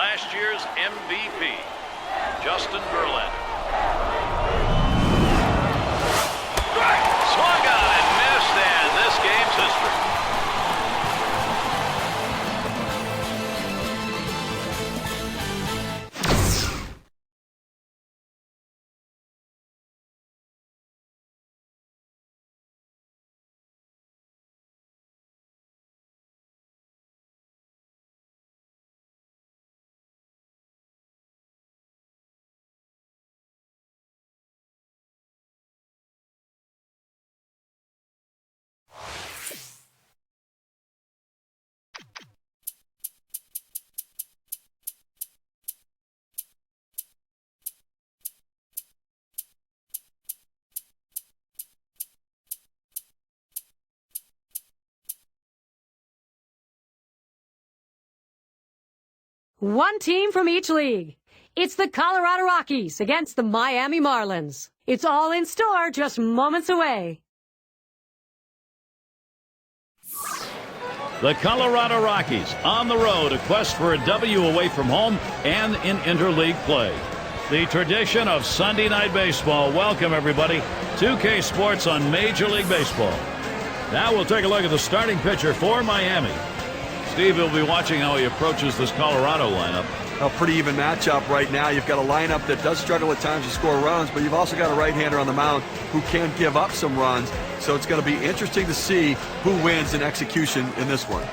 last year's MVP, Justin Verlander. Swung on and missed, and this game's history. One team from each league. It's the Colorado Rockies against the Miami Marlins. It's all in store just moments away. The Colorado Rockies on the road, a quest for a W away from home and in interleague play. The tradition of Sunday Night Baseball. Welcome, everybody. 2K Sports on Major League Baseball. Now we'll take a look at the starting pitcher for Miami. Steve will be watching how he approaches this Colorado lineup. A pretty even matchup right now. You've got a lineup that does struggle at times to score runs, but you've also got a right-hander on the mound who can give up some runs. So it's going to be interesting to see who wins in execution in this one.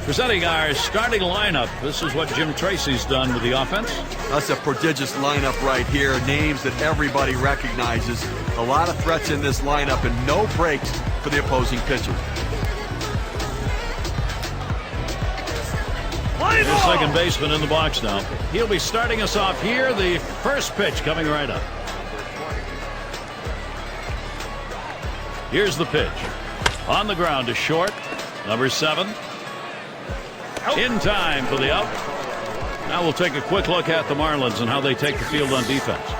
Presenting our starting lineup, this is what Jim Tracy's done with the offense. That's a prodigious lineup right here. Names that everybody recognizes. A lot of threats in this lineup and no breaks for the opposing pitcher. The second baseman in the box now. He'll be starting us off here. The first pitch coming right up. Here's the pitch. On the ground to short. Number 7. In time for the out. Now we'll take a quick look at the Marlins and how they take the field on defense.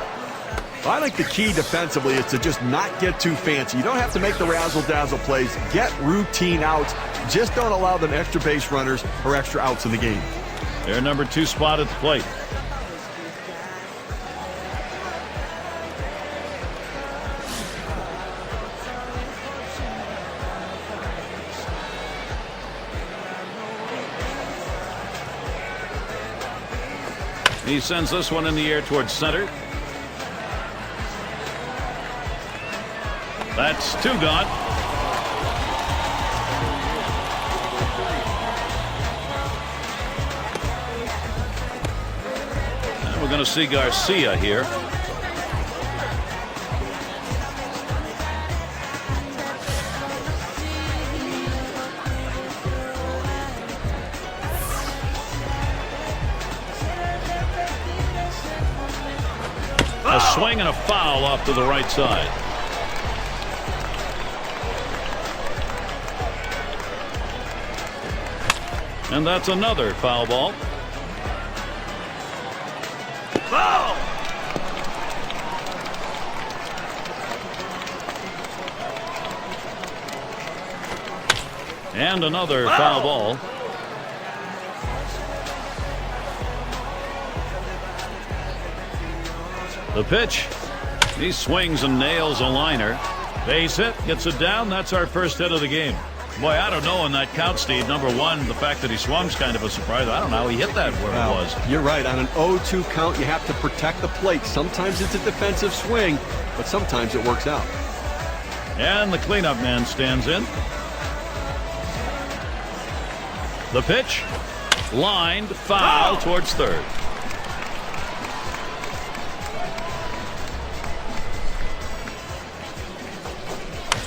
I think the key defensively is to just not get too fancy. You don't have to make the razzle-dazzle plays. Get routine outs. Just don't allow them extra base runners or extra outs in the game. Their number 2 spot at the plate. He sends this one in the air towards center. That's 2 gone. And we're going to see Garcia here. A swing and a foul off to the right side. And that's another foul ball. Foul! And another foul ball. The pitch. He swings and nails a liner. Base hit, gets it down. That's our first hit of the game. Boy, I don't know on that count, Steve. Number 1, the fact that he swung's kind of a surprise. I don't know how he hit that where it was. You're right. On an 0-2 count, you have to protect the plate. Sometimes it's a defensive swing, but sometimes it works out. And the cleanup man stands in. The pitch. Lined, foul towards third.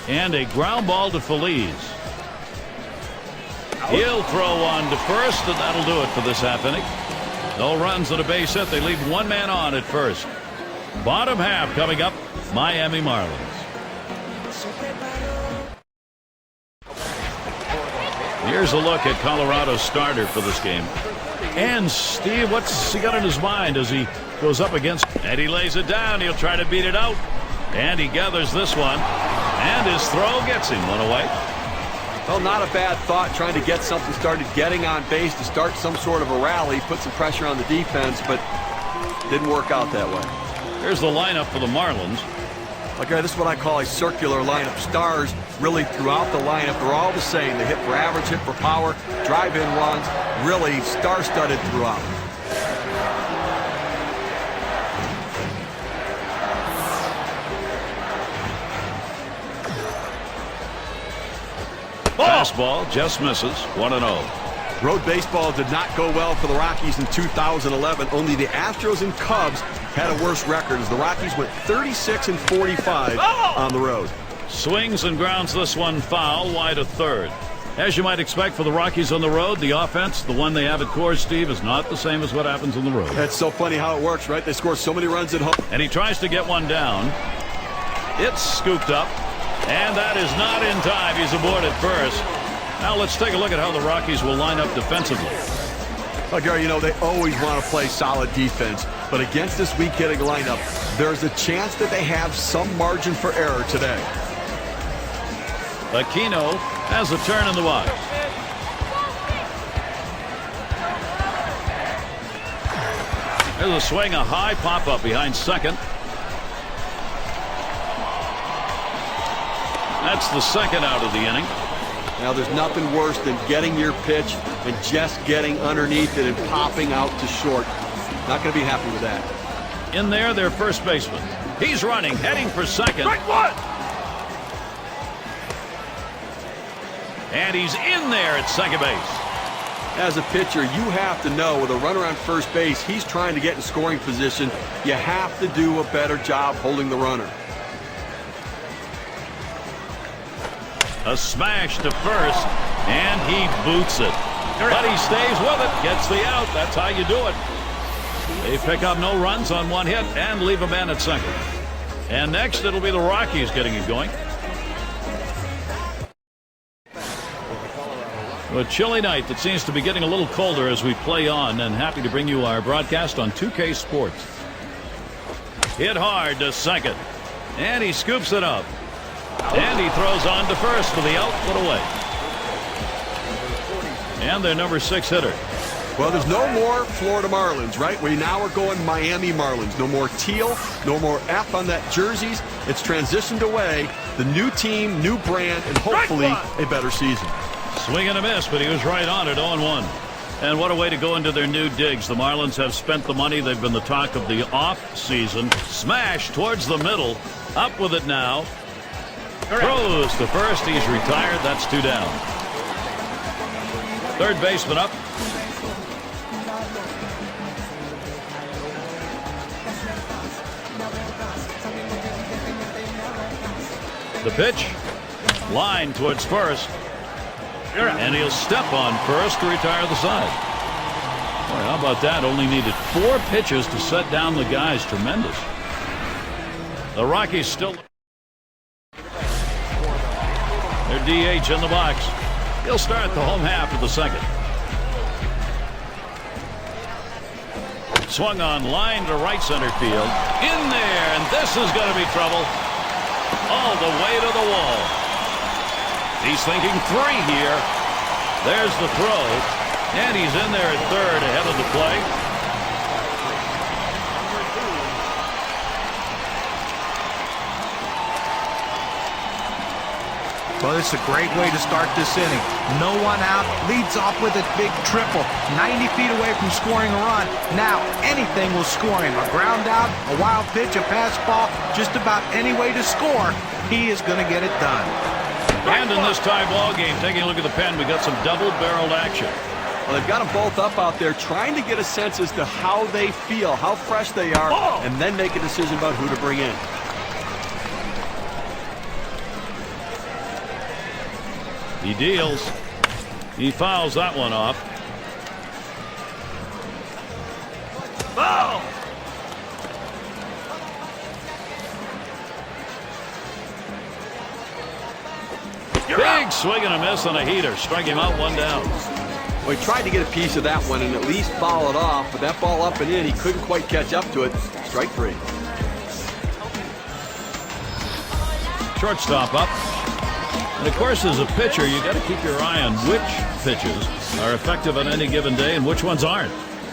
And a ground ball to Feliz. He'll throw one to first, and that'll do it for this half inning. No runs and a base hit. They leave 1 man on at first. Bottom half coming up, Miami Marlins. Here's a look at Colorado's starter for this game. And Steve, what's he got in his mind as he goes up against? And he lays it down. He'll try to beat it out. And he gathers this one. And his throw gets him one away. Well, not a bad thought, trying to get something started, getting on base to start some sort of a rally, put some pressure on the defense, but didn't work out that way. Here's the lineup for the Marlins. Okay, this is what I call a circular lineup. Stars really throughout the lineup, they're all the same. They hit for average, hit for power, drive-in runs, really star-studded throughout. Fastball just misses. 1-0. Road baseball did not go well for the Rockies in 2011. Only the Astros and Cubs had a worse record as the Rockies went 36-45 on the road. Swings and grounds this one foul, wide of third. As you might expect for the Rockies on the road, the offense, the one they have at Coors, Steve, is not the same as what happens on the road. That's so funny how it works, right? They score so many runs at home. And he tries to get one down. It's scooped up. And that is not in time. He's aboard at first. Now let's take a look at how the Rockies will line up defensively. Well, Gary, you know, they always want to play solid defense. But against this weak-hitting lineup, there's a chance that they have some margin for error today. Aquino has a turn in the box. There's a swing, a high pop-up behind second. That's the second out of the inning. Now, there's nothing worse than getting your pitch and just getting underneath it and popping out to short. Not going to be happy with that. In there, their first baseman. He's running, heading for second. Strike one! And he's in there at second base. As a pitcher, you have to know with a runner on first base, he's trying to get in scoring position. You have to do a better job holding the runner. A smash to first, and he boots it. But he stays with it, gets the out. That's how you do it. They pick up no runs on one hit and leave a man at second. And next, it'll be the Rockies getting it going. A chilly night that seems to be getting a little colder as we play on, and happy to bring you our broadcast on 2K Sports. Hit hard to second, and he scoops it up. And he throws on to first for the out, put away. And their number 6 hitter. Well, there's no more Florida Marlins, right? We now are going Miami Marlins. No more teal, no more F on that jerseys. It's transitioned away. The new team, new brand, and hopefully a better season. Swing and a miss, but he was right on it, 0-1. And what a way to go into their new digs. The Marlins have spent the money. They've been the talk of the off-season. Smash towards the middle. Up with it now. Throws to first. He's retired. That's 2 down. Third baseman up. The pitch. Line towards first. And he'll step on first to retire the side. Boy, how about that? Only needed 4 pitches to set down the guys. Tremendous. The Rockies still... Their DH in the box. He'll start the home half of the second. Swung on line to right center field. In there, and this is going to be trouble. All the way to the wall. He's thinking 3 here. There's the throw. And he's in there at third ahead of the play. Well, it's a great way to start this inning. No one out, leads off with a big triple. 90 feet away from scoring a run. Now, anything will score him. A ground out, a wild pitch, a pass ball, just about any way to score, he is going to get it done. And in this tie ball game, taking a look at the pen, we got some double-barreled action. Well, they've got them both up out there trying to get a sense as to how they feel, how fresh they are, and then make a decision about who to bring in. He deals. He fouls that one off. Oh! Big swing and a miss on a heater. Strike him out, 1 down. Well, he tried to get a piece of that one and at least foul it off, but that ball up and in, he couldn't quite catch up to it. Strike 3. Shortstop up. And of course, as a pitcher, you got to keep your eye on which pitches are effective on any given day and which ones aren't.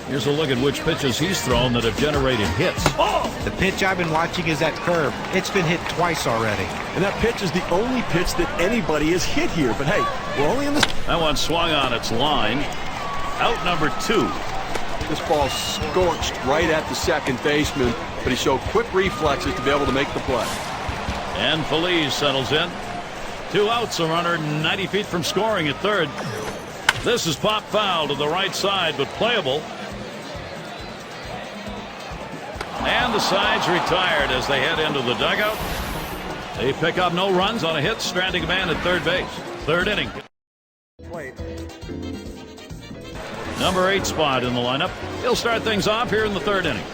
Here's a look at which pitches he's thrown that have generated hits. The pitch I've been watching is that curve. It's been hit twice already. And that pitch is the only pitch that anybody has hit here. But hey, we're only in this. That one swung on its line. Out number 2. This ball scorched right at the second baseman, but he showed quick reflexes to be able to make the play. And Feliz settles in. 2 outs, a runner 90 feet from scoring at third. This is pop foul to the right side, but playable. And the side's retired as they head into the dugout. They pick up no runs on a hit, stranding a man at third base. Third inning. Number 8 spot in the lineup. He'll start things off here in the third inning.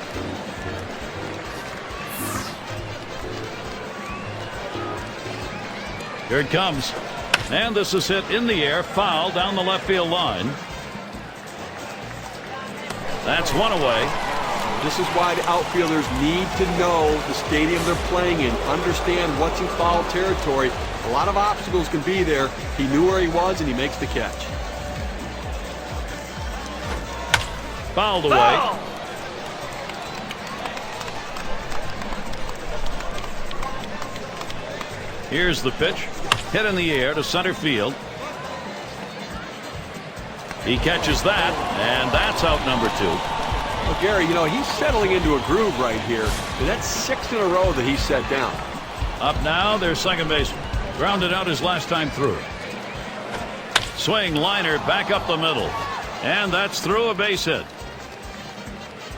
Here it comes. And this is hit in the air, foul down the left field line. That's one away. This is why the outfielders need to know the stadium they're playing in, understand what's in foul territory. A lot of obstacles can be there. He knew where he was, and he makes the catch. Fouled away. Here's the pitch. Hit in the air to center field. He catches that, and that's out number 2. Well, Gary, you know, he's settling into a groove right here, and that's 6 in a row that he's set down. Up now, their second baseman. Grounded out his last time through. Swing, liner, back up the middle. And that's through, a base hit.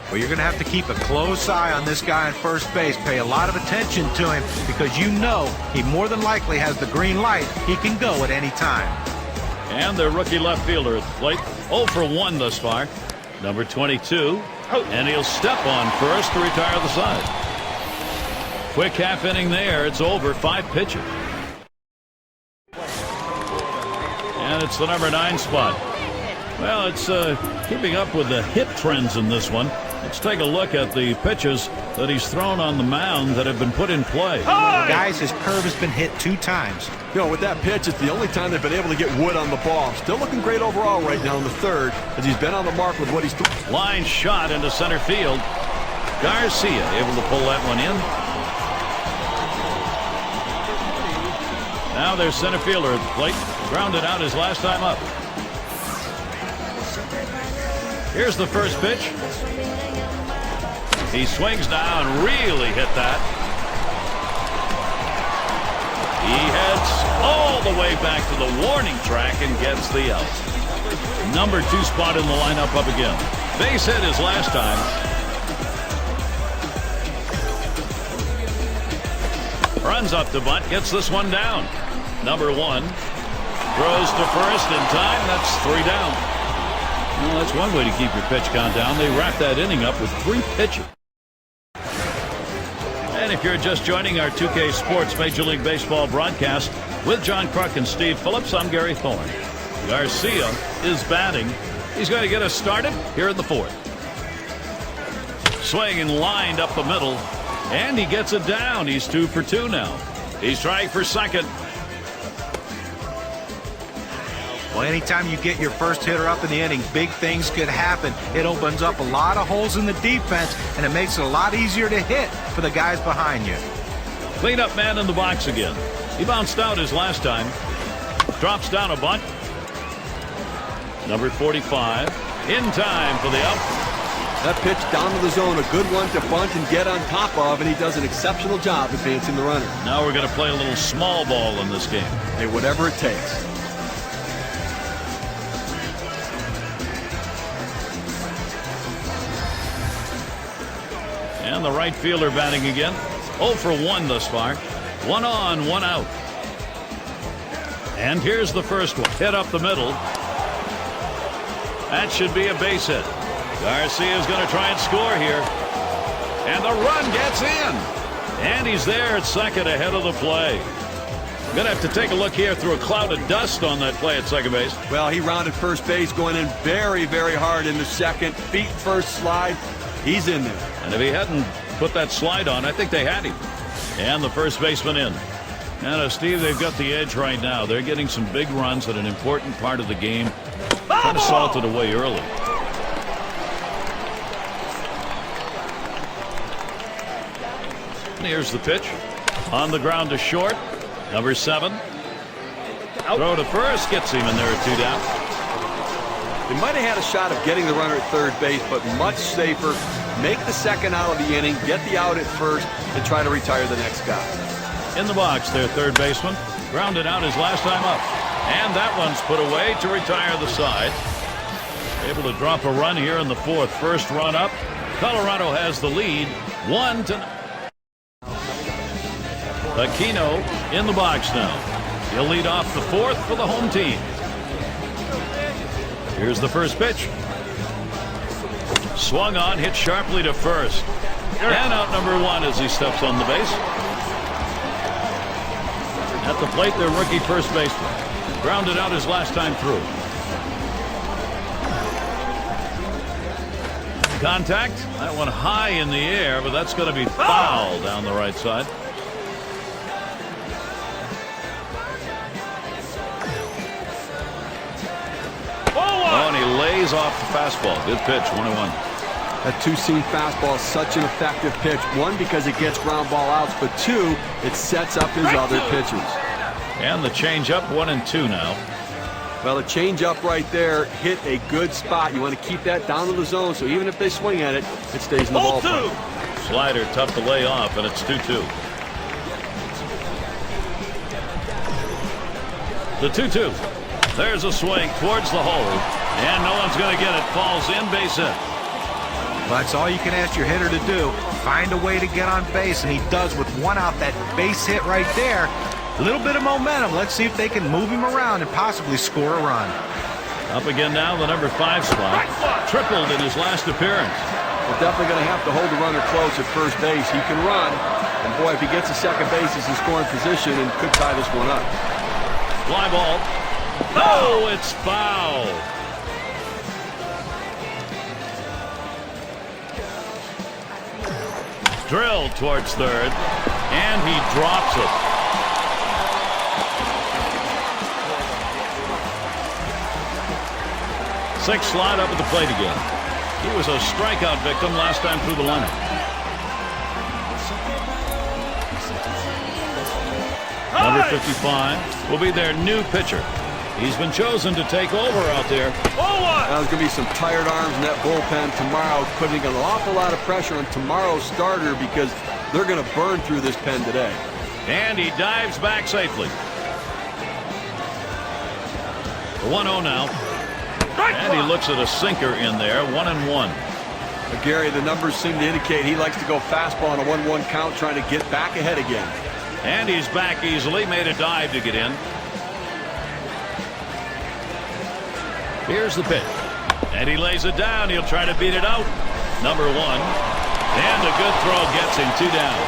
Well, you're going to have to keep a close eye on this guy on first base. Pay a lot of attention to him because you know he more than likely has the green light. He can go at any time. And their rookie left fielder at the plate. 0 for 1 thus far. Number 22. And he'll step on first to retire the side. Quick half inning there. It's over. 5 pitches. And it's the number 9 spot. Well, it's keeping up with the hit trends in this one. Let's take a look at the pitches that he's thrown on the mound that have been put in play. Guys, his curve has been hit 2 times. You know, with that pitch, it's the only time they've been able to get wood on the ball. Still looking great overall right now in the third, as he's been on the mark with what he's doing. Line shot into center field. Garcia able to pull that one in. Now there's center fielder at the plate. Grounded out his last time up. Here's the first pitch. He swings now and really hit that. He heads all the way back to the warning track and gets the out. Number 2 spot in the lineup up again. Base hit his last time. Runs up to bunt, gets this one down. Number 1 throws to first in time. That's 3 down. Well, that's one way to keep your pitch count down. They wrap that inning up with 3 pitches. And if you're just joining our 2K Sports Major League Baseball broadcast with John Kruk and Steve Phillips, I'm Gary Thorne. Garcia is batting. He's going to get us started here in the 4th. Swing and lined up the middle, and he gets it down. He's 2 for 2 now. He's trying for second. Well, anytime you get your first hitter up in the inning, big things could happen. It opens up a lot of holes in the defense, and it makes it a lot easier to hit for the guys behind you. Cleanup man in the box again. He bounced out his last time. Drops down a bunt. Number 45 in time for the out. That pitch down to the zone, a good one to bunt and get on top of, and he does an exceptional job advancing the runner. Now we're going to play a little small ball in this game. Hey, whatever it takes. And the right fielder batting again. 0 for 1 thus far. 1 on, 1 out. And here's the first one. Hit up the middle. That should be a base hit. Garcia's going to try and score here. And the run gets in. And he's there at second ahead of the play. Going to have to take a look here through a cloud of dust on that play at second base. Well, he rounded first base, going in very, very hard in the second. Feet first slide. He's in there. And if he hadn't put that slide on, I think they had him. And the first baseman in. And Steve, they've got the edge right now. They're getting some big runs at an important part of the game. Kind of salted away early. And here's the pitch. On the ground to short. Number 7. Throw to first. Gets him, and there are 2 down. They might have had a shot of getting the runner at third base, but much safer. Make the second out of the inning, get the out at first, and try to retire the next guy. In the box, their third baseman. Grounded out his last time up. And that one's put away to retire the side. Able to drop a run here in the 4th. First run up. Colorado has the lead. 1-0. Aquino in the box now. He'll lead off the 4th for the home team. Here's the first pitch. Swung on, hit sharply to first. And out number 1 as he steps on the base. At the plate, their rookie first baseman. Grounded out his last time through. Contact. That one high in the air, but that's going to be foul down the right side. Oh, and he lays off the fastball. Good pitch, 1-1. That two-seam fastball is such an effective pitch. 1, because it gets ground ball outs, but 2, it sets up his other pitches. And the changeup, 1-2 now. Well, the changeup right there hit a good spot. You want to keep that down to the zone, so even if they swing at it, it stays in the ballpark. Slider tough to lay off, and it's 2-2. The 2-2. There's a swing towards the hole, and no one's going to get it. Falls in, base hit. Well, that's all you can ask your hitter to do. Find a way to get on base, and he does with 1 out. That base hit right there. A little bit of momentum. Let's see if they can move him around and possibly score a run. Up again now, the number 5 spot. Tripled in his last appearance. We're definitely going to have to hold the runner close at first base. He can run, and boy, if he gets to second base, he's in scoring position and could tie this one up. Fly ball. Oh, it's foul. Drilled towards third, and he drops it. Sixth slide up at the plate again. He was a strikeout victim last time through the lineup. Number 55 will be their new pitcher. He's been chosen to take over out there. There's going to be some tired arms in that bullpen tomorrow, putting an awful lot of pressure on tomorrow's starter because they're going to burn through this pen today. And he dives back safely. The 1-0 now. And he looks at a sinker in there. 1-1. Gary, the numbers seem to indicate he likes to go fastball on a 1-1 count, trying to get back ahead again. And he's back easily. Made a dive to get in. Here's the pitch. And he lays it down. He'll try to beat it out. Number 1. And a good throw gets him 2 down.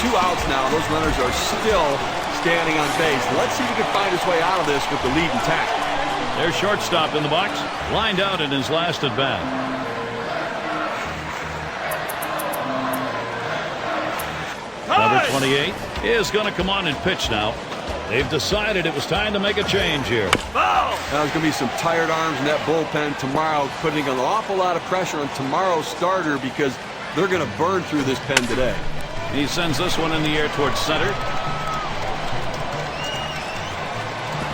2 outs now. Those runners are still standing on base. Let's see if he can find his way out of this with the lead intact. Their shortstop in the box. Lined out in his last at bat. Number 28 is going to come on and pitch now. They've decided it was time to make a change here. There's going to be some tired arms in that bullpen tomorrow, putting an awful lot of pressure on tomorrow's starter because they're going to burn through this pen today. He sends this one in the air towards center.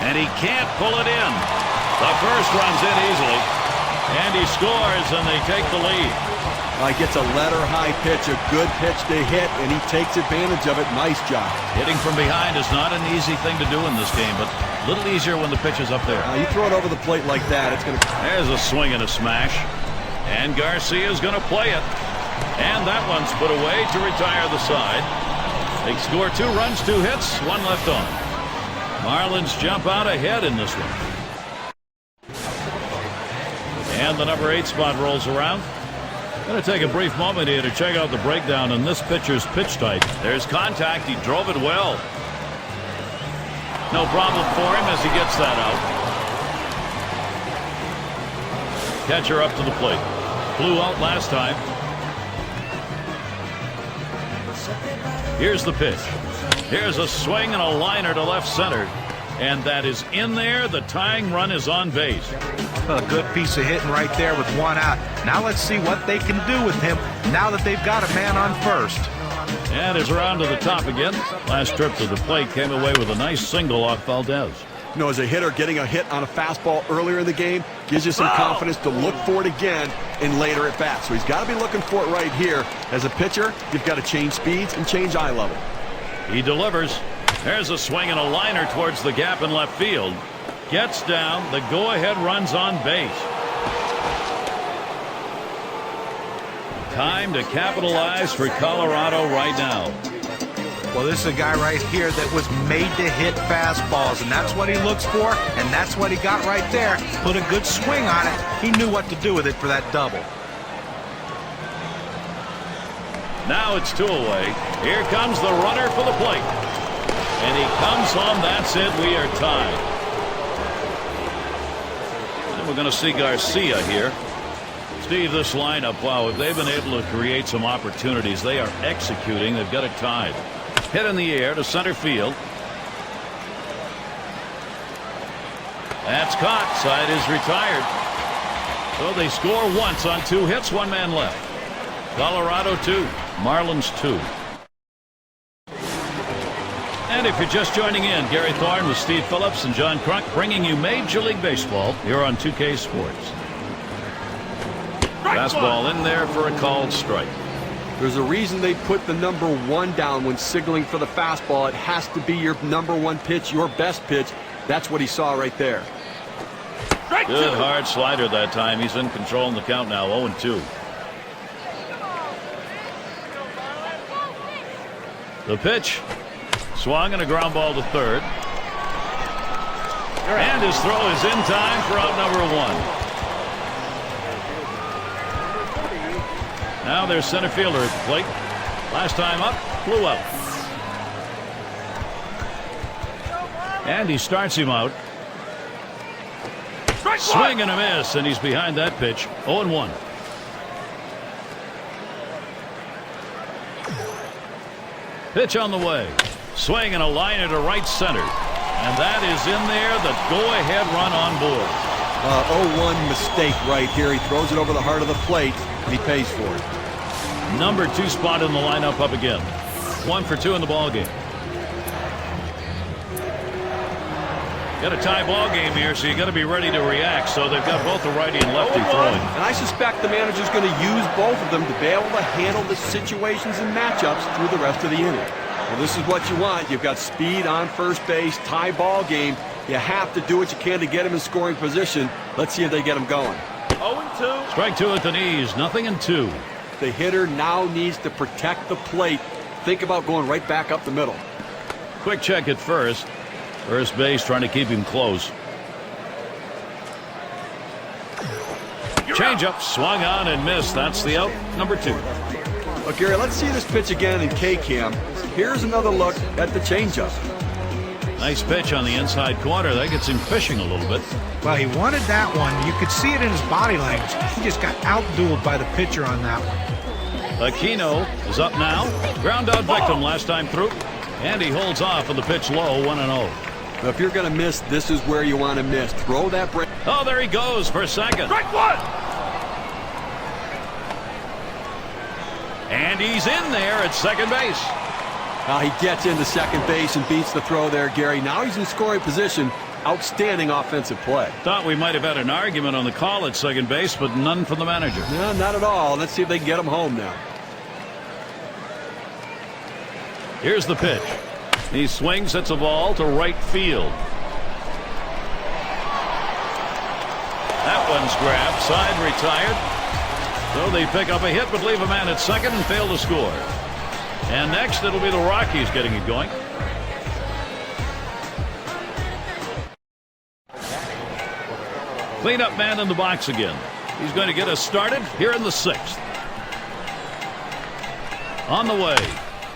And he can't pull it in. The first runs in easily. And he scores, and they take the lead. He gets a letter-high pitch, a good pitch to hit, and he takes advantage of it. Nice job. Hitting from behind is not an easy thing to do in this game, but a little easier when the pitch is up there. You throw it over the plate like that, it's going to... There's a swing and a smash. And Garcia's going to play it. And that one's put away to retire the side. They score 2 runs, 2 hits, 1 left on. Marlins jump out ahead in this one. And the number 8 spot rolls around. Going to take a brief moment here to check out the breakdown in this pitcher's pitch type. There's contact. He drove it well. No problem for him as he gets that out. Catcher up to the plate. Flew out last time. Here's the pitch. Here's a swing and a liner to left center. And that is in there. The tying run is on base. A good piece of hitting right there with one out. Now let's see what they can do with him now that they've got a man on first. And is around to the top again. Last trip to the plate came away with a nice single off Valdez. You know, as a hitter, getting a hit on a fastball earlier in the game gives you some confidence to look for it again in later at bat. So he's got to be looking for it right here. As a pitcher, you've got to change speeds and change eye level. He delivers. There's a swing and a liner towards the gap in left field. Gets down. The go-ahead runs on base. Time to capitalize for Colorado right now. Well, this is a guy right here that was made to hit fastballs, and that's what he looks for, and that's what he got right there. Put a good swing on it. He knew what to do with it for that double. Now it's 2 away. Here comes the runner for the plate. And he comes home. That's it. We are tied. And we're going to see Garcia here. Steve, this lineup, wow, if they've been able to create some opportunities, they are executing. They've got it tied. Hit in the air to center field. That's caught. Side is retired. So they score once on 2 hits. 1 man left. Colorado 2. Marlins 2. And if you're just joining in, Gary Thorne with Steve Phillips and John Crunk bringing you Major League Baseball here on 2K Sports. Fastball in there for a called strike. There's a reason they put the number 1 down when signaling for the fastball. It has to be your number 1 pitch, your best pitch. That's what he saw right there. Good hard slider that time. He's in control in the count now. 0-2. The pitch. Swung and a ground ball to third. And his throw is in time for out number 1. Now there's center fielder at the plate. Last time up, flew out. And he starts him out. Swing and a miss, and he's behind that pitch. 0-1. Pitch on the way. Swing and a liner to right center. And that is in there. The go-ahead run on board. 0-1 mistake right here. He throws it over the heart of the plate, and he pays for it. Number 2 spot in the lineup up again. 1 for 2 in the ball game. Got a tie ball game here, so you got to be ready to react. So they've got both the righty and lefty throwing. And I suspect the manager's going to use both of them to be able to handle the situations and matchups through the rest of the inning. Well, this is what you want. You've got speed on first base, tie ball game. You have to do what you can to get him in scoring position. Let's see if they get him going. 0-2. Strike 2 at the knees. 0-2. The hitter now needs to protect the plate. Think about going right back up the middle. Quick check at first. First base trying to keep him close. Changeup swung on and missed. That's the out. Number 2. Well, Gary, let's see this pitch again in K-Cam. Here's another look at the changeup. Nice pitch on the inside corner. That gets him fishing a little bit. Well, he wanted that one. You could see it in his body language. He just got outdueled by the pitcher on that one. Aquino is up now. Ground out victim last time through. And he holds off with the pitch low. 1-0. Now, if you're going to miss, this is where you want to miss. Throw that break. Oh, there he goes for second. Strike 1. And he's in there at second base. He gets into second base and beats the throw there, Gary. Now he's in scoring position. Outstanding offensive play. Thought we might have had an argument on the call at second base, but none from the manager. No, not at all. Let's see if they can get him home now. Here's the pitch. He swings, hits a ball to right field. That one's grabbed. Side retired. So they pick up a hit, but leave a man at second and fail to score. And next, it'll be the Rockies getting it going. Cleanup man in the box again. He's going to get us started here in the 6th. On the way.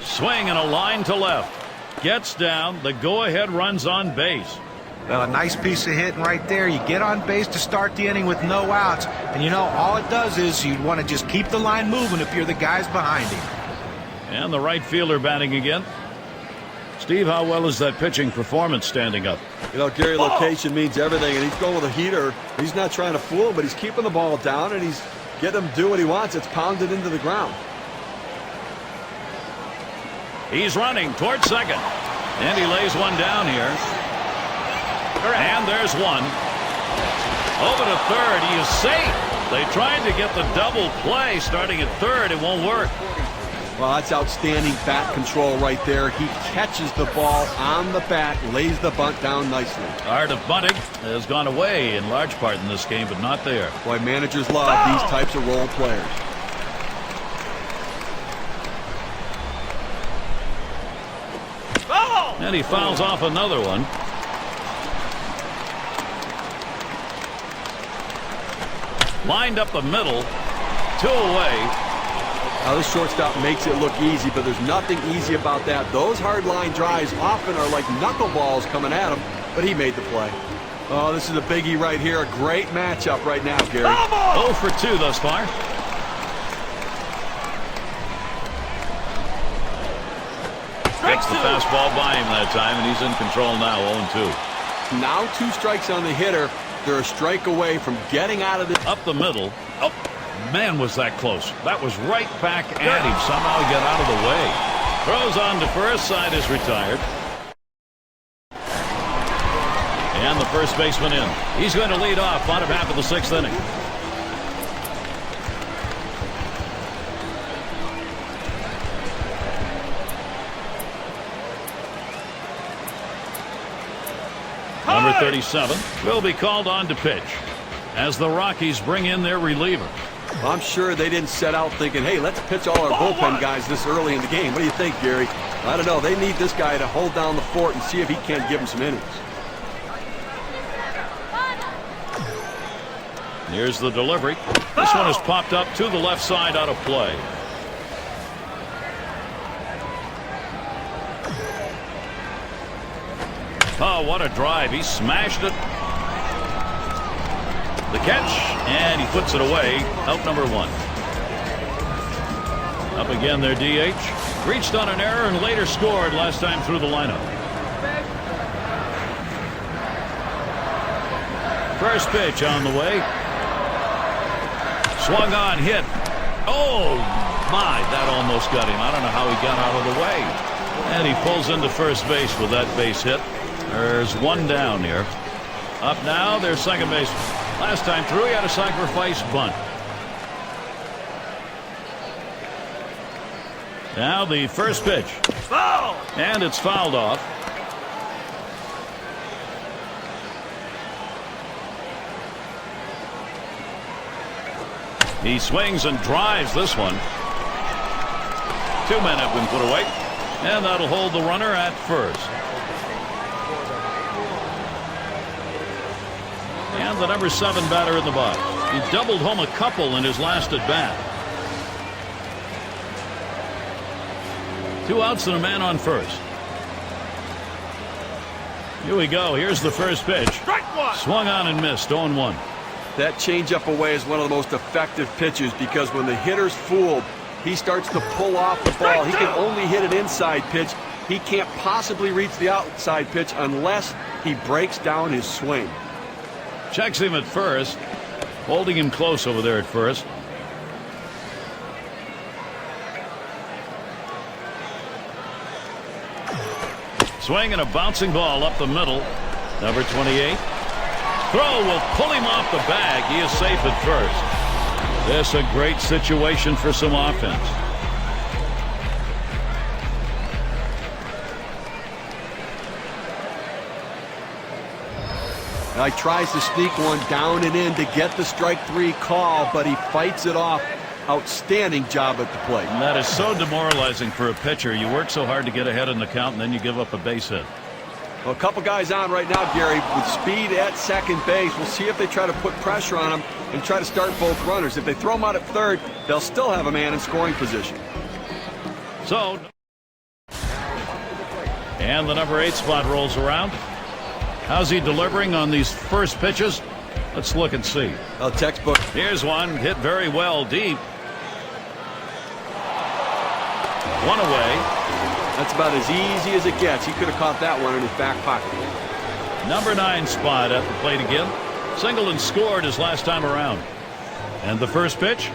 Swing and a line to left. Gets down. The go-ahead runs on base. Well, a nice piece of hitting right there. You get on base to start the inning with no outs. And, you know, all it does is you want to just keep the line moving if you're the guys behind him. And the right fielder batting again. Steve, how well is that pitching performance standing up? You know, Gary, location means everything, and he's going with a heater. He's not trying to fool him, but he's keeping the ball down, and he's getting him to do what he wants. It's pounded into the ground. He's running towards second, and he lays one down here. And there's one. Over to third. He is safe. They tried to get the double play starting at third. It won't work. Well, that's outstanding bat control right there. He catches the ball on the bat, lays the bunt down nicely. Art of bunting has gone away in large part in this game, but not there. Boy, managers love these types of role players. And he fouls off another one. Lined up the middle. 2 away. Now, this shortstop makes it look easy, but there's nothing easy about that. Those hard line drives often are like knuckleballs coming at him, but he made the play. Oh, this is a biggie right here. A great matchup right now, Gary. 0 for 2 thus far. Gets the fastball by him that time, and he's in control now, 0-2. Now 2 strikes on the hitter. They're a strike away from getting out of this. Up the middle. Oh, man, was that close. That was right back at him. Somehow he got out of the way. Throws on to first. Side is retired. And the first baseman in. He's going to lead off bottom half of the 6th inning. Number 37 will be called on to pitch as the Rockies bring in their reliever. I'm sure they didn't set out thinking, hey, let's pitch all our bullpen guys this early in the game. What do you think, Gary? I don't know. They need this guy to hold down the fort and see if he can't give them some innings. Here's the delivery. This one is popped up to the left side out of play. Oh, what a drive. He smashed it. The catch, and he puts it away. Out number 1. Up again their DH. Reached on an error and later scored last time through the lineup. First pitch on the way. Swung on, hit. Oh, my, that almost got him. I don't know how he got out of the way. And he pulls into first base with that base hit. There's one down here. Up now, their second baseman. Last time through, he had a sacrifice bunt. Now the first pitch. Foul! And it's fouled off. He swings and drives this one. 2 men have been put away. And that'll hold the runner at first. And the number 7 batter in the box. He doubled home a couple in his last at bat. 2 outs and a man on first. Here we go. Here's the first pitch. Swung on and missed. 0-1. That changeup away is one of the most effective pitches because when the hitter's fooled, he starts to pull off the ball. He can only hit an inside pitch. He can't possibly reach the outside pitch unless he breaks down his swing. Checks him at first, holding him close over there at first. Swing and a bouncing ball up the middle. Number 28. Throw will pull him off the bag. He is safe at first. This a great situation for some offense. Now he tries to sneak one down and in to get the strike 3 call, but he fights it off. Outstanding job at the plate. And that is so demoralizing for a pitcher. You work so hard to get ahead in the count, and then you give up a base hit. Well, a couple guys on right now, Gary, with speed at second base. We'll see if they try to put pressure on him and try to start both runners. If they throw him out at third, they'll still have a man in scoring position. So, and the number 8 spot rolls around. How's he delivering on these first pitches? Let's look and see. A textbook. Here's one hit very well deep. One away. That's about as easy as it gets. He could have caught that one in his back pocket. Number 9 spot at the plate again. Singled and scored his last time around. And the first pitch.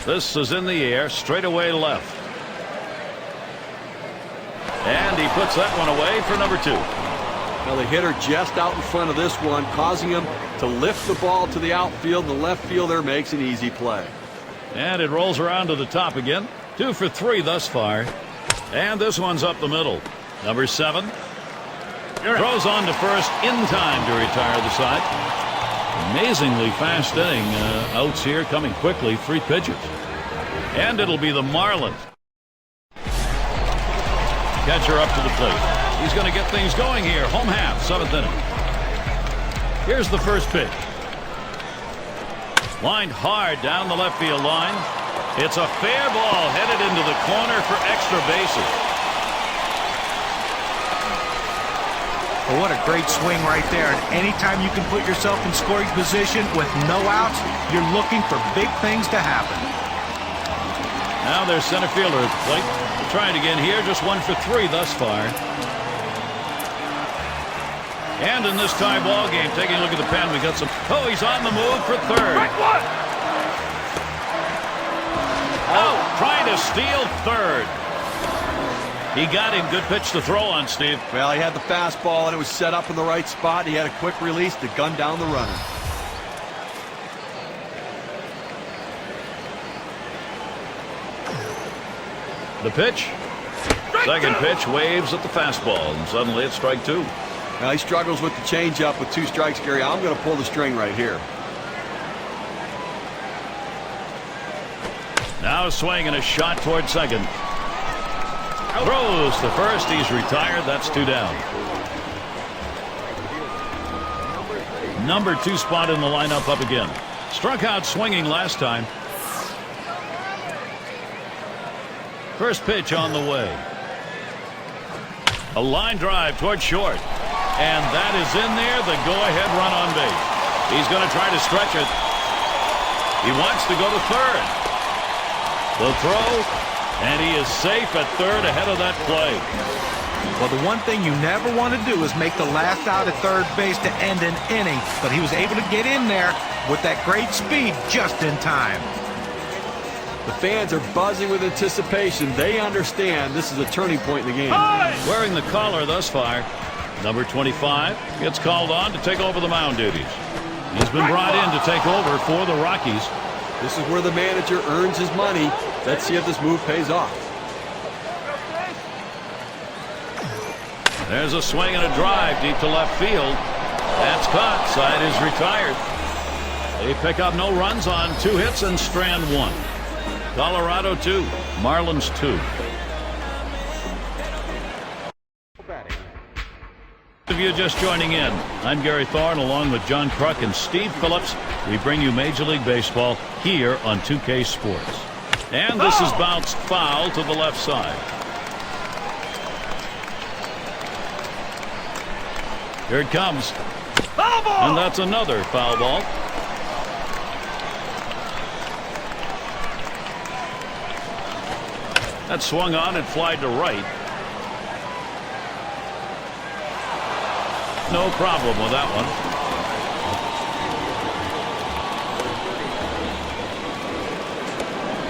This is in the air, straight away left. And he puts that one away for number 2. Now the hitter just out in front of this one, causing him to lift the ball to the outfield. The left fielder makes an easy play. And it rolls around to the top again. 2 for 3 thus far. And this one's up the middle. Number 7. Throws on to first in time to retire the side. Amazingly fast inning. Outs here coming quickly. 3 pitches. And it'll be the Marlins. Catcher up to the plate. He's going to get things going here. Home half, 7th inning. Here's the first pitch. Lined hard down the left field line. It's a fair ball headed into the corner for extra bases. Well, what a great swing right there. And anytime you can put yourself in scoring position with no outs, you're looking for big things to happen. Now there's center fielder at the plate. Trying again here, just 1 for 3 thus far. And in this tie ball game, taking a look at the pen, we got some. Oh, he's on the move for third. Oh, trying to steal third. He got him. Good pitch to throw on, Steve. Well, he had the fastball and it was set up in the right spot. He had a quick release to gun down the runner. The pitch. Second pitch waves at the fastball, and suddenly it's strike 2. Now he struggles with the changeup with 2 strikes, Gary. I'm going to pull the string right here. Now a swing and a shot toward second. Throws to first. He's retired. That's 2 down. Number 2 spot in the lineup up again. Struck out swinging last time. First pitch on the way. A line drive toward short. And that is in there. The go-ahead run on base. He's going to try to stretch it. He wants to go to third. The throw. And he is safe at third ahead of that play. Well, the one thing you never want to do is make the last out at third base to end an inning. But he was able to get in there with that great speed just in time. The fans are buzzing with anticipation. They understand this is a turning point in the game. Wearing the collar thus far, number 25 gets called on to take over the mound duties. He's been brought in to take over for the Rockies. This is where the manager earns his money. Let's see if this move pays off. There's a swing and a drive deep to left field. That's caught. Side is retired. They pick up no runs on 2 hits and strand 1. Colorado 2, Marlins 2. If you're just joining in, I'm Gary Thorne along with John Kruk and Steve Phillips. We bring you Major League Baseball here on 2K Sports. And this is bounced foul to the left side. Here it comes. Foul ball! And that's another foul ball. That swung on and flied to right. No problem with that one.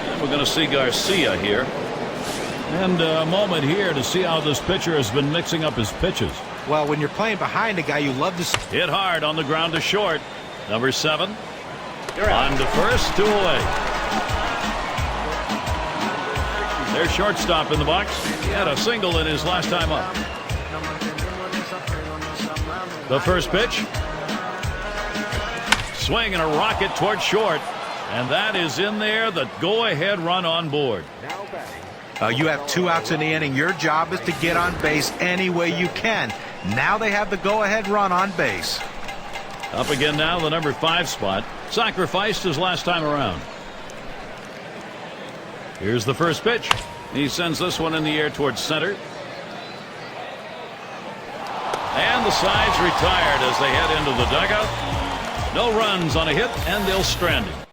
And we're going to see Garcia here. And a moment here to see how this pitcher has been mixing up his pitches. Well, when you're playing behind a guy, you love to hit hard on the ground to short. Number 7. On to first, 2 away. Their shortstop in the box. He had a single in his last time up. The first pitch. Swing and a rocket toward short. And that is in there. The go-ahead run on board. You have 2 outs in the inning. Your job is to get on base any way you can. Now they have the go-ahead run on base. Up again now, the number 5 spot. Sacrificed his last time around. Here's the first pitch. He sends this one in the air towards center. And the side's retired as they head into the dugout. No runs on a hit, and they'll strand him.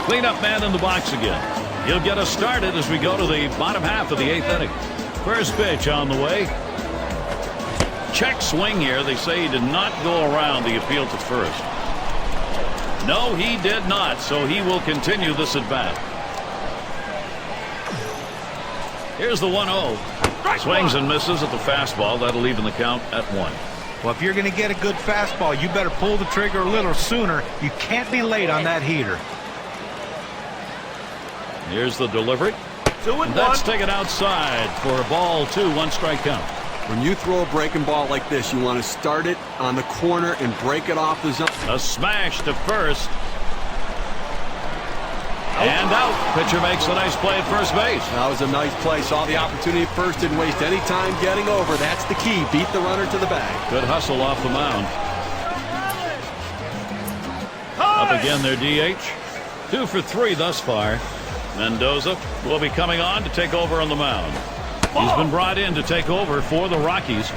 Cleanup man in the box again. He'll get us started as we go to the bottom half of the 8th inning. First pitch on the way. Check swing here. They say he did not go around the appeal to first. No, he did not, so he will continue this at bat. Here's the 1-0. Swings and misses at the fastball. That'll even the count at 1. Well, if you're going to get a good fastball, you better pull the trigger a little sooner. You can't be late on that heater. Here's the delivery. 2-1. That's taken outside for a ball 2, 1 strike count. When you throw a breaking ball like this, you want to start it on the corner and break it off the zone. A smash to first. And out. Pitcher makes a nice play at first base. That was a nice play. Saw the opportunity at first. Didn't waste any time getting over. That's the key. Beat the runner to the bag. Good hustle off the mound. Up again their DH. 2 for 3 thus far. Mendoza will be coming on to take over on the mound. He's been brought in to take over for the Rockies.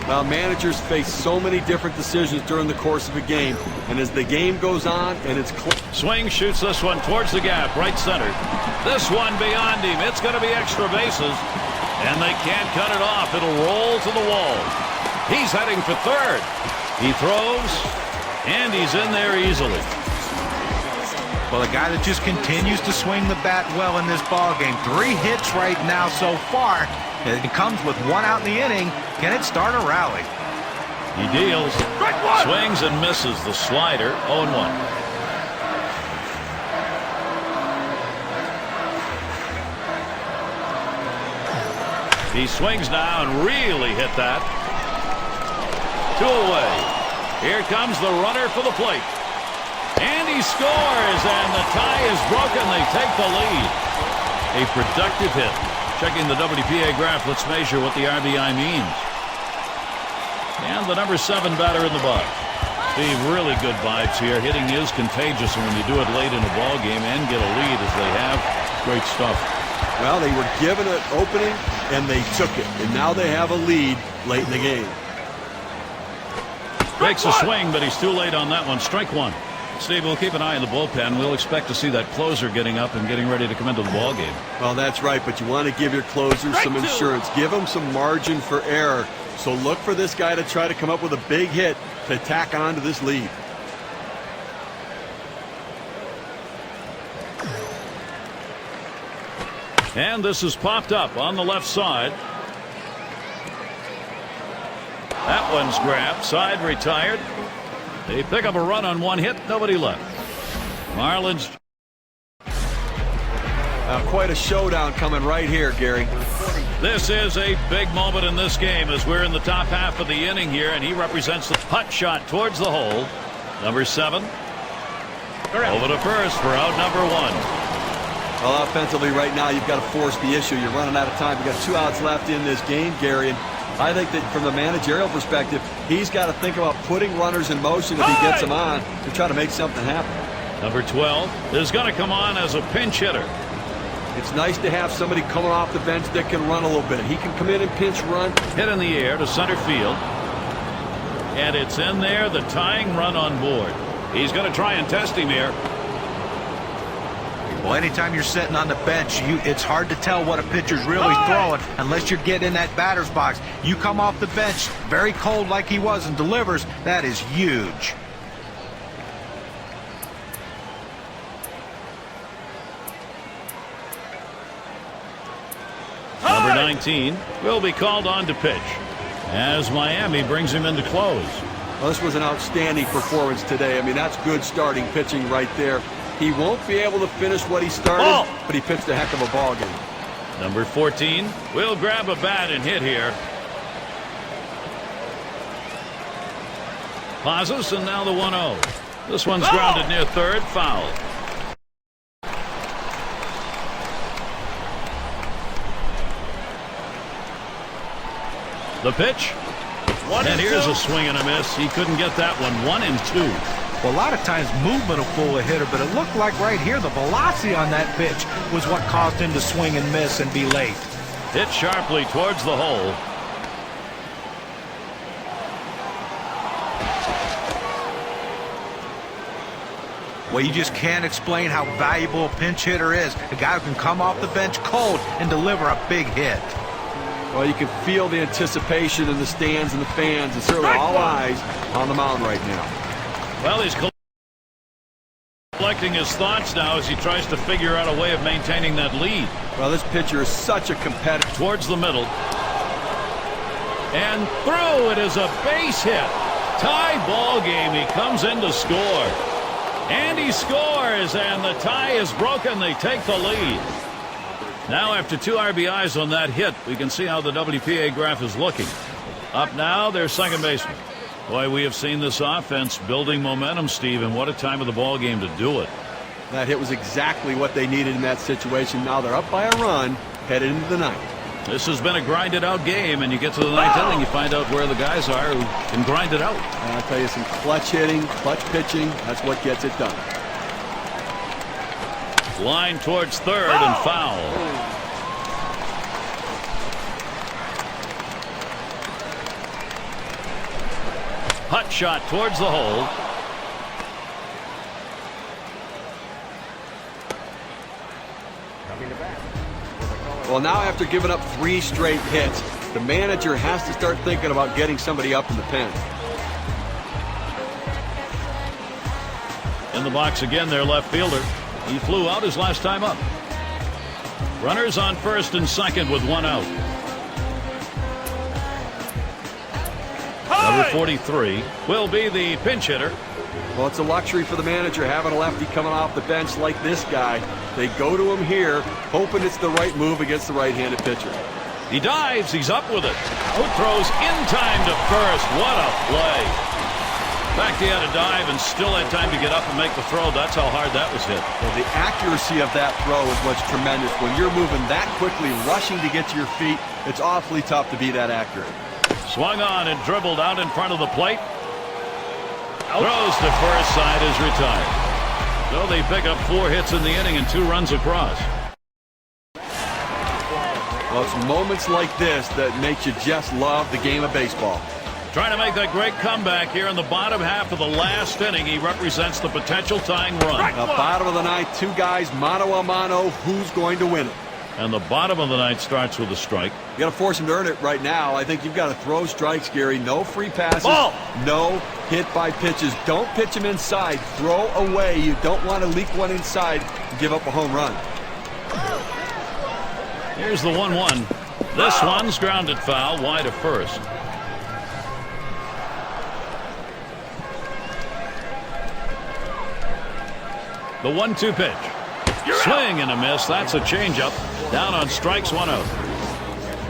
Well, managers face so many different decisions during the course of a game, and as the game goes on and it's close. Swing, shoots this one towards the gap, right center. This one beyond him. It's going to be extra bases, and they can't cut it off. It'll roll to the wall. He's heading for third. He throws, and he's in there easily. Well, a guy that just continues to swing the bat well in this ball game. 3 hits right now so far. It comes with 1 out in the inning. Can it start a rally? He deals, swings and misses the slider. 0-1. He swings now and really hit that. 2 away. Here comes the runner for the plate. And he scores, and the tie is broken. They take the lead. A productive hit. Checking the WPA graph, let's measure what the RBI means. And the number 7 batter in the box. Steve, really good vibes here. Hitting is contagious, and when you do it late in a ball game and get a lead as they have, great stuff. Well, they were given an opening, and they took it. And now they have a lead late in the game. Makes a swing, but he's too late on that one. Strike 1. Steve, we'll keep an eye on the bullpen. We'll expect to see that closer getting up and getting ready to come into the ball game. Well, that's right, but you want to give your closers some insurance. Give them some margin for error. So look for this guy to try to come up with a big hit to tack on to this lead. And this is popped up on the left side. That one's grabbed. Side retired. They pick up a run on 1 hit. Nobody left. Marlins. Quite a showdown coming right here, Gary. This is a big moment in this game as we're in the top half of the inning here, and he represents the putt shot towards the hole. Number 7. Over to first for out number 1. Well, offensively right now you've got to force the issue. You're running out of time. You've got 2 outs left in this game, Gary. And I think that from the managerial perspective, he's got to think about putting runners in motion if he gets them on to try to make something happen. Number 12 is going to come on as a pinch hitter. It's nice to have somebody coming off the bench that can run a little bit. He can come in and pinch run. Hit in the air to center field. And it's in there, the tying run on board. He's going to try and test him here. Well, anytime you're sitting on the bench, it's hard to tell what a pitcher's really throwing unless you're getting in that batter's box. You come off the bench very cold like he was and delivers. That is huge. Number 19 will be called on to pitch as Miami brings him in to close. Well, this was an outstanding performance today. I mean, that's good starting pitching right there. He won't be able to finish what he started, but he pitched a heck of a ball game. Number 14 will grab a bat and hit here. Pauses, and now the 1-0. This one's grounded near third, foul. The pitch. And here's a swing and a miss. He couldn't get that one. 1-2. Well, a lot of times movement will fool a hitter, but it looked like right here the velocity on that pitch was what caused him to swing and miss and be late. Hit sharply towards the hole. Well, you just can't explain how valuable a pinch hitter is. A guy who can come off the bench cold and deliver a big hit. Well, you can feel the anticipation in the stands and the fans, and certainly all eyes on the mound right now. Well, he's collecting his thoughts now as he tries to figure out a way of maintaining that lead. Well, this pitcher is such a competitor. Towards the middle. And through. It is a base hit. Tie ball game. He comes in to score. And he scores, and the tie is broken. They take the lead. Now, after 2 RBIs on that hit, we can see how the WPA graph is looking. Up now, their second baseman. Boy, we have seen this offense building momentum, Steve, and what a time of the ball game to do it. That hit was exactly what they needed in that situation. Now they're up by a run, headed into the ninth. This has been a grinded-out game, and you get to the ninth inning, you find out where the guys are who can grind it out. And I'll tell you, some clutch hitting, clutch pitching, that's what gets it done. Line towards third and foul. Hut shot towards the hole. Well, now after giving up 3 straight hits, the manager has to start thinking about getting somebody up in the pen. In the box again, their left fielder. He flew out his last time up. Runners on first and second with 1 out. Number 43 will be the pinch hitter. Well, it's a luxury for the manager having a lefty coming off the bench like this guy. They go to him here, hoping it's the right move against the right-handed pitcher. He dives. He's up with it. Out throws in time to first. What a play. In fact, he had a dive and still had time to get up and make the throw. That's how hard that was hit. Well, the accuracy of that throw is what's tremendous. When you're moving that quickly, rushing to get to your feet, it's awfully tough to be that accurate. Swung on and dribbled out in front of the plate. Throws to first, side is retired. So they pick up 4 hits in the inning and 2 runs across. Well, it's moments like this that makes you just love the game of baseball. Trying to make that great comeback here in the bottom half of the last inning. He represents the potential tying run. The bottom of the ninth, 2 guys mano a mano. Who's going to win it? And the bottom of the ninth starts with a strike. You got to force him to earn it right now. I think you've got to throw strikes, Gary. No free passes. Ball. No hit by pitches. Don't pitch him inside. Throw away. You don't want to leak one inside and give up a home run. Here's the 1-1. This one's grounded foul wide of first. The 1-2 pitch. Swing and a miss. That's a changeup. Down on strikes, 1 out.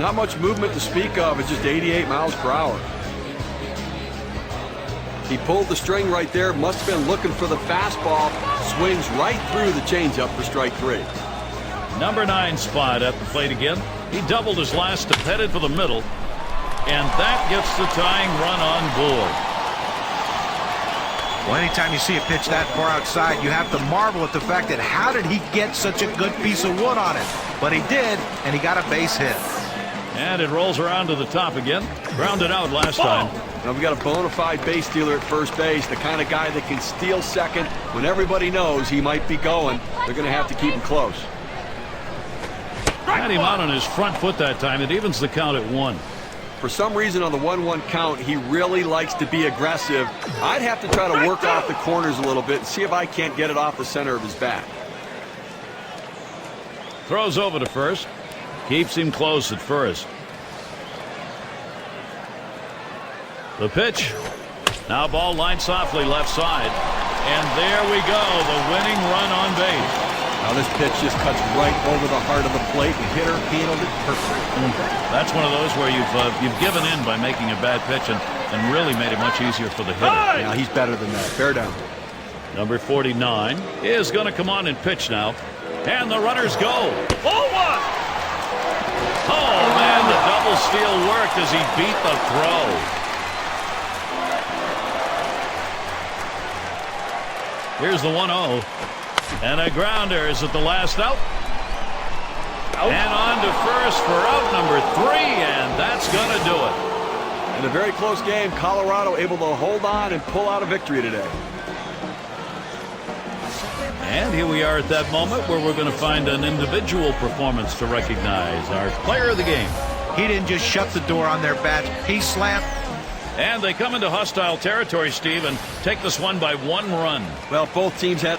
Not much movement to speak of. It's just 88 miles per hour. He pulled the string right there. Must have been looking for the fastball. Swings right through the changeup for strike 3. Number 9 spot at the plate again. He doubled his last step, headed for the middle. And that gets the tying run on board. Well, anytime you see a pitch that far outside, you have to marvel at the fact that how did he get such a good piece of wood on it? But he did, and he got a base hit. And it rolls around to the top again. Grounded out last time. Now we've got a bona fide base stealer at first base, the kind of guy that can steal second when everybody knows he might be going. They're going to have to keep him close. Had him out on his front foot that time. It evens the count at 1. For some reason on the 1-1 count, he really likes to be aggressive. I'd have to try to work off the corners a little bit and see if I can't get it off the center of his bat. Throws over to first. Keeps him close at first. The pitch. Now ball lined softly left side. And there we go. The winning run on base. Now this pitch just cuts right over the heart of the plate. The hitter handled it perfectly. That's one of those where you've given in by making a bad pitch and really made it much easier for the hitter. Yeah, he's better than that. Fair down. Number 49 is going to come on and pitch now. And the runners go. Ball 1. Oh, man, the double steal worked as he beat the throw. Here's the 1-0. And a grounder. Is it the last out? And on to first for out number 3, and that's going to do it. In a very close game, Colorado able to hold on and pull out a victory today. And here we are at that moment where we're going to find an individual performance to recognize our player of the game. He didn't just shut the door on their bats. He slammed. And they come into hostile territory, Steve, and take this one by 1 run. Well, both teams had